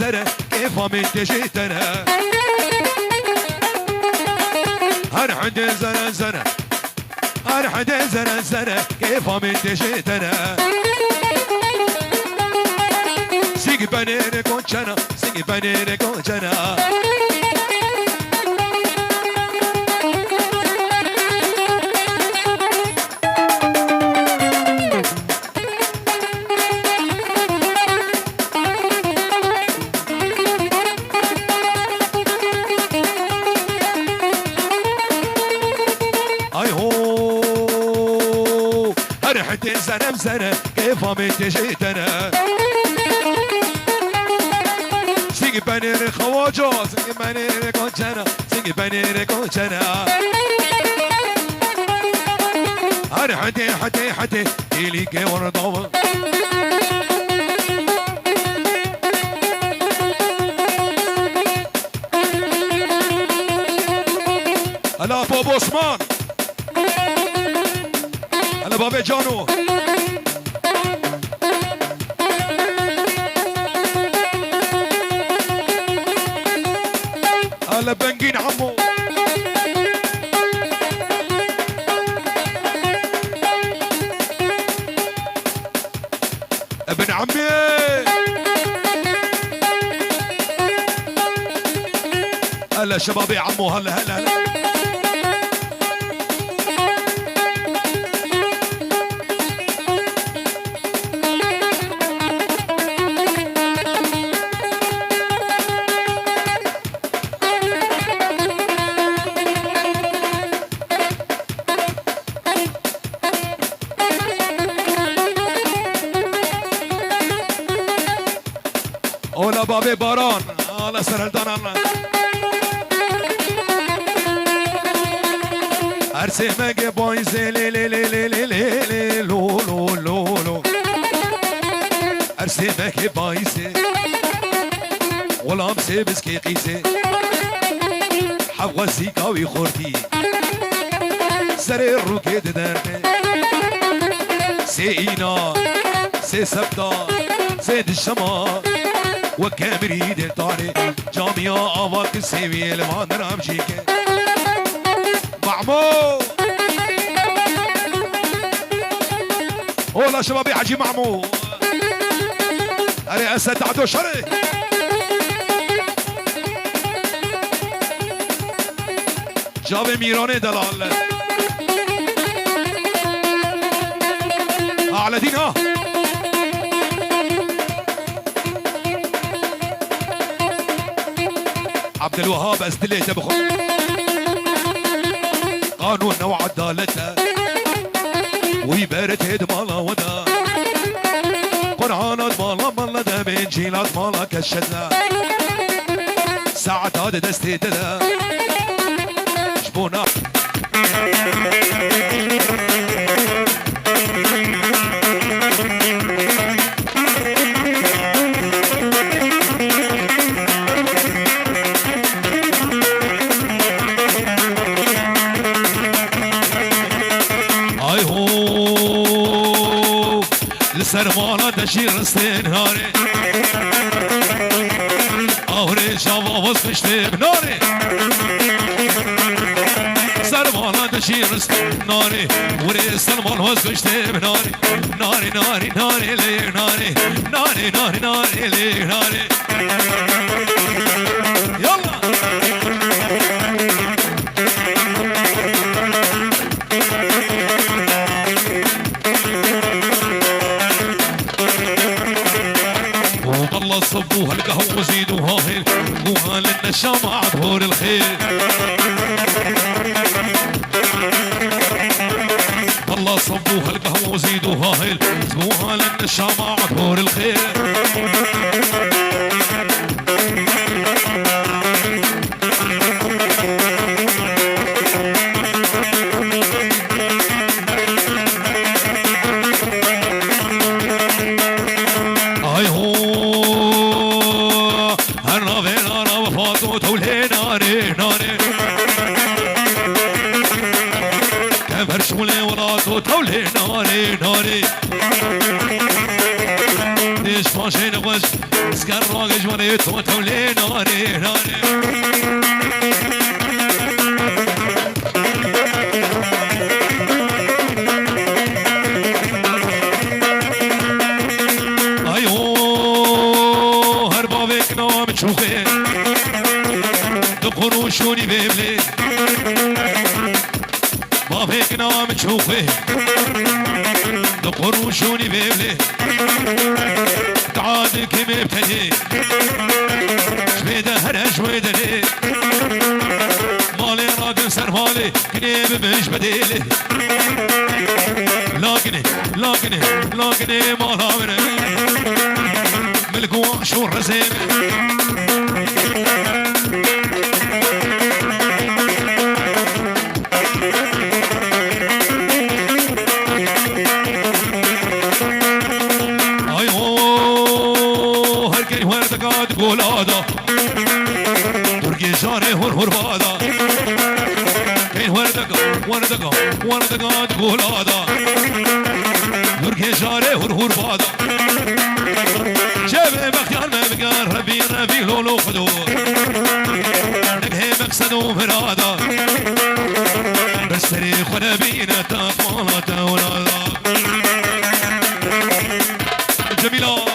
زره كيف من تجيتنا هر حد زره زره هر حد زره زره كيف من تجيتنا سيق بنير كونشنا سيق بنير كونشنا زنم زنه كيف من تجيتنا سيق بنير خواجو سيق بنير كونشنا سيق بنير كونشنا هر حتي حتي حتي إلي كي وردوا هلا بابا عثمان هلا بابا جانو هلا بنجين عمو ابن عمي هلا شبابي عمو هلا هلا هلا اولا بابي باران على سرهلدان الله ارسي مگه بايزه لي لي لي لي لي لي لو لو لو لو ارسي مگه بايزه غلام سيبس كي قيسه حوزي كاوي خورتي سري الروكي ددرني سي اينا سي سبتا سيد الشمال وكامري دل طاري جامعة آواك السيوية لما نرام جيكي معمو والله شبابي حجي معمو أري أسد عدو شري جاوي ميراني دلال أعلى دين ها عبد الوهاب أزدليته بخو قانوننا وعدالته ويبارت هيد مالا ودا قرآنات مالا مالا دا بإنجيلات مالا كشتنا ساعة هذا دستي دا شبونا سرمانا دشير استنهاري اوري شاوا وصفشتي بناري سرمانا دشير استنهاري وري سلمان وصفشتي بناري ناري ناري ناري لي ناري ناري ناري ناري لي ناري يلا صبوها القهوة وزيدوها هيل قوها للنشام عطور الخيل والله صبوها القهوة وزيدوها هيل قوها للنشام عطور الخيل راقش فاشين وش سكر راقش وني توتولين ناري ناري شوخي دقرو شوني بيبلي بابك نام شوخي دقرو شوني بيبلي تعاد كم ابتدي شويدة هرا شويدة لي مالي راقل سرفالي كنيب مش بديلي لكني مالا مني ملقوا شو الرزيم تقول هذا تركي شاري هر بادا كين وانا دقا تقول هذا تركي شاري هر بادا شبه بختيار ما بقار ربي لولو خدور نقهي مقصدو فرادا بس تاريخ ونبينا تطمانا تولادا جميلة